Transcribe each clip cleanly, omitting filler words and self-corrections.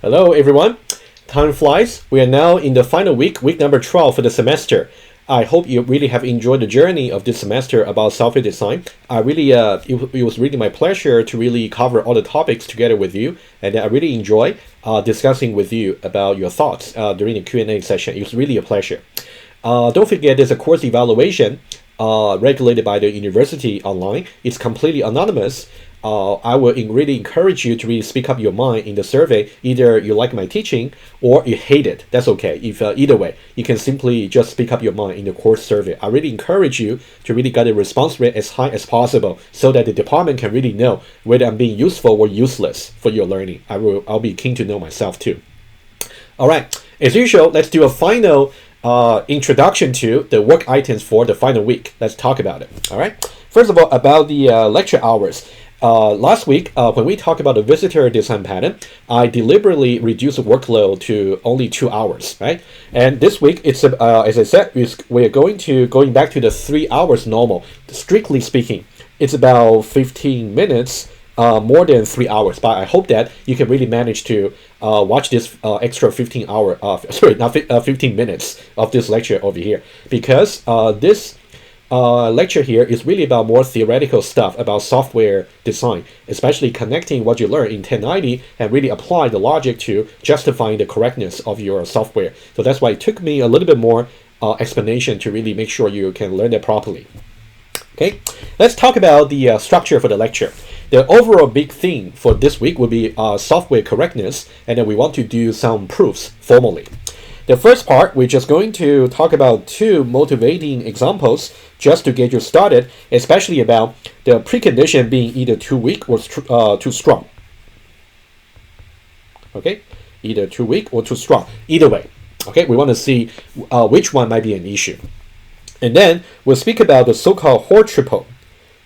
Hello, everyone. Time flies. We are now in the final week number 12 for the semester. I hope you really have enjoyed the journey of this semester about software design. It was really my pleasure to really cover all the topics together with you, and I really enjoy discussing with you about your thoughts during the Q&A session. It was really a pleasure. Don't forget, there's a course evaluation regulated by the university online. It's completely anonymous. I will really encourage you to really speak up your mind in the survey. Either you like my teaching or you hate it. That's okay. If either way, you can simply just speak up your mind in the course survey. I really encourage you to really get a response rate as high as possible so that the department can really know whether I'm being useful or useless for your learning. I'll be keen to know myself too. All right. As usual, let's do a final introduction to the work items for the final week. Let's talk about it. All right. First of all, about the lecture hours. Last week, when we talked about the visitor design pattern, I deliberately reduced the workload to only 2 hours, right? And this week, it's as I said, we're going back to the 3 hours normal. Strictly speaking, it's about 15 minutes more than 3 hours. But I hope that you can really manage to watch this extra 15 minutes of this lecture over here, because this lecture here is really about more theoretical stuff about software design, especially connecting what you learn in 1090 and really apply the logic to justifying the correctness of your software. So that's why it took me a little bit more explanation to really make sure you can learn it properly. Okay, let's talk about the structure for the lecture. The overall big theme for this week will be software correctness, and then we want to do some proofs formally. The first part, we're just going to talk about 2 motivating examples just to get you started, especially about the precondition being either too weak or too strong. Okay, either too weak or too strong. Either way, okay, we want to see which one might be an issue. And then we'll speak about the so-called Hoare triple.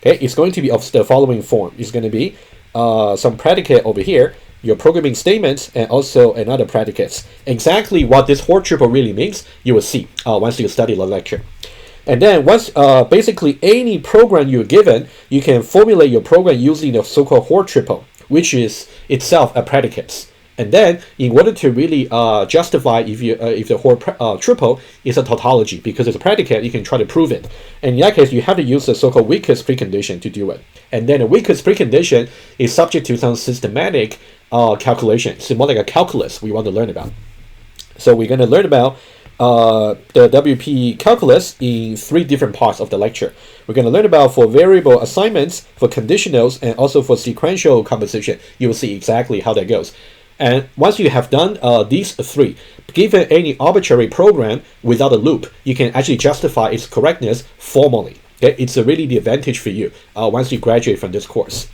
Okay, it's going to be of the following form. It's going to be some predicate over here, your programming statements, and also another predicates. Exactly what this Hoare triple really means, you will see once you study the lecture. And then once basically any program you're given, you can formulate your program using the so-called Hoare triple, which is itself a predicate. And then in order to really justify if the Hoare triple is a tautology, because it's a predicate, you can try to prove it. And in that case, you have to use the so-called weakest precondition to do it. And then the weakest precondition is subject to some systematic calculation. It's more like a calculus we want to learn about. So we're going to learn about the WP calculus in 3 different parts of the lecture. We're going to learn about for variable assignments, for conditionals, and also for sequential composition. You will see exactly how that goes. And once you have done these 3, given any arbitrary program without a loop, you can actually justify its correctness formally. Okay? It's really the advantage for you once you graduate from this course.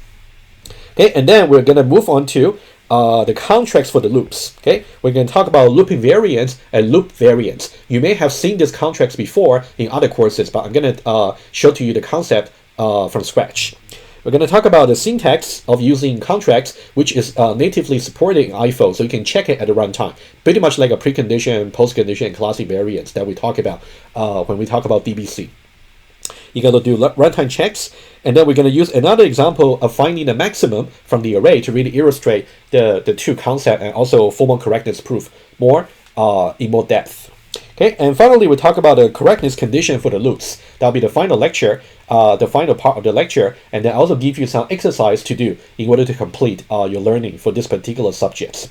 Okay, and then we're going to move on to the contracts for the loops. Okay, we're going to talk about looping variants and loop variants. You may have seen these contracts before in other courses, but I'm going to show to you the concept from scratch. We're going to talk about the syntax of using contracts, which is natively supported in IFO, so you can check it at the runtime. Pretty much like a precondition, postcondition, and classic variants that we talk about when we talk about DBC. You got to do runtime checks, and then we're going to use another example of finding the maximum from the array to really illustrate the 2 concepts and also formal correctness proof in more depth. Okay, and finally we talk about the correctness condition for the loops. That'll be the final lecture, the final part of the lecture, and then also give you some exercise to do in order to complete your learning for this particular subjects.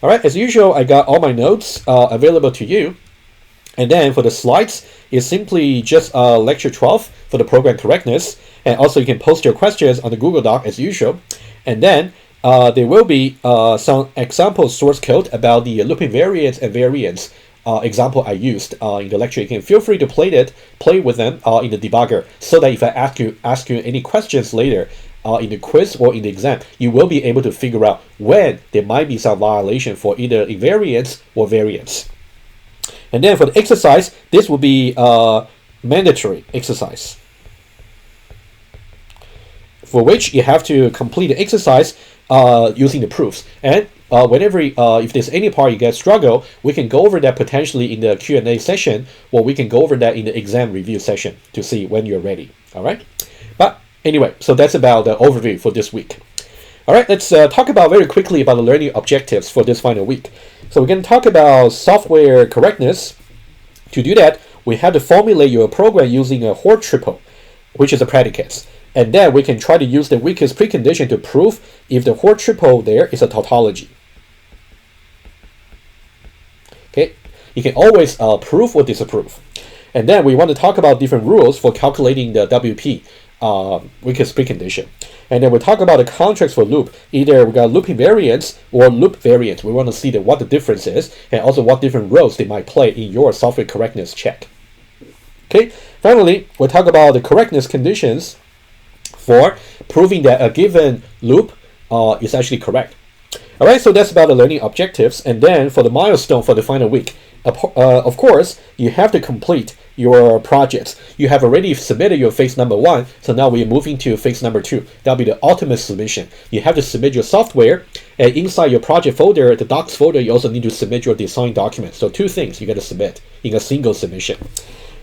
All right, as usual, I got all my notes available to you. And then for the slides, it's simply just lecture 12 for the program correctness. And also you can post your questions on the Google Doc as usual. And then there will be some example source code about the looping variants and variants example I used in the lecture. You can feel free to play with them in the debugger, so that if I ask you any questions later in the quiz or in the exam, you will be able to figure out when there might be some violation for either invariants or variants. And then for the exercise, this will be mandatory exercise, for which you have to complete the exercise using the proofs. And whenever if there's any part you get struggle, we can go over that potentially in the Q&A session, or we can go over that in the exam review session to see when you're ready. All right. But anyway, so that's about the overview for this week. All right, let's talk about very quickly about the learning objectives for this final week. So we're going to talk about software correctness. To do that, we have to formulate your program using a Hoare triple, which is a predicate. And then we can try to use the weakest precondition to prove if the Hoare triple there is a tautology. Okay, you can always prove or disapprove. And then we want to talk about different rules for calculating the WP, weakest precondition. And then we'll talk about the contracts for loop. Either we got looping variance or loop variance. We want to see what the difference is and also what different roles they might play in your software correctness check. Okay, finally, we'll talk about the correctness conditions for proving that a given loop is actually correct. All right, so that's about the learning objectives. And then for the milestone for the final week, of course, you have to complete your projects. You have already submitted your phase number 1, so now we're moving to phase number 2. That'll be the ultimate submission. You have to submit your software, and inside your project folder, the docs folder, you also need to submit your design document. So 2 things you got to submit in a single submission.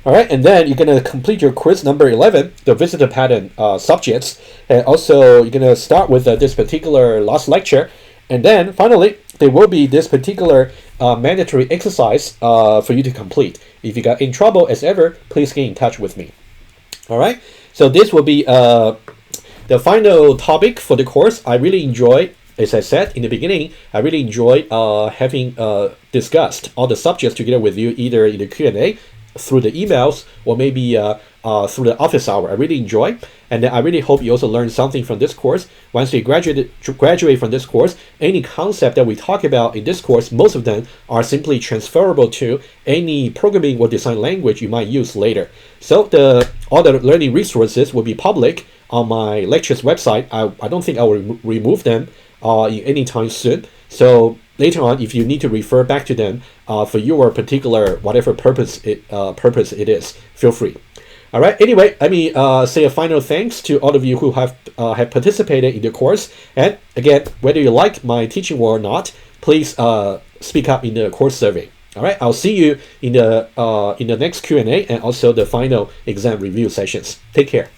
All right, and then you're going to complete your quiz number 11, the visitor pattern subjects, and also you're going to start with this particular last lecture, and then finally, there will be this particular mandatory exercise for you to complete. If you got in trouble as ever, please get in touch with me. All right, so this will be the final topic for the course. I really enjoy, as I said in the beginning, I really enjoy having discussed all the subjects together with you, either in the Q&A, through the emails, or maybe through the office hour. I really enjoy, and I really hope you also learn something from this course. Once you graduate from this course, any concept that we talk about in this course, most of them are simply transferable to any programming or design language you might use later. So all the learning resources will be public on my lectures website. I don't think I will remove them in any time soon. So later on, if you need to refer back to them for your particular whatever purpose it is, feel free. All right. Anyway, let me say a final thanks to all of you who have participated in the course. And again, whether you like my teaching or not, please speak up in the course survey. All right. I'll see you in the next Q&A and also the final exam review sessions. Take care.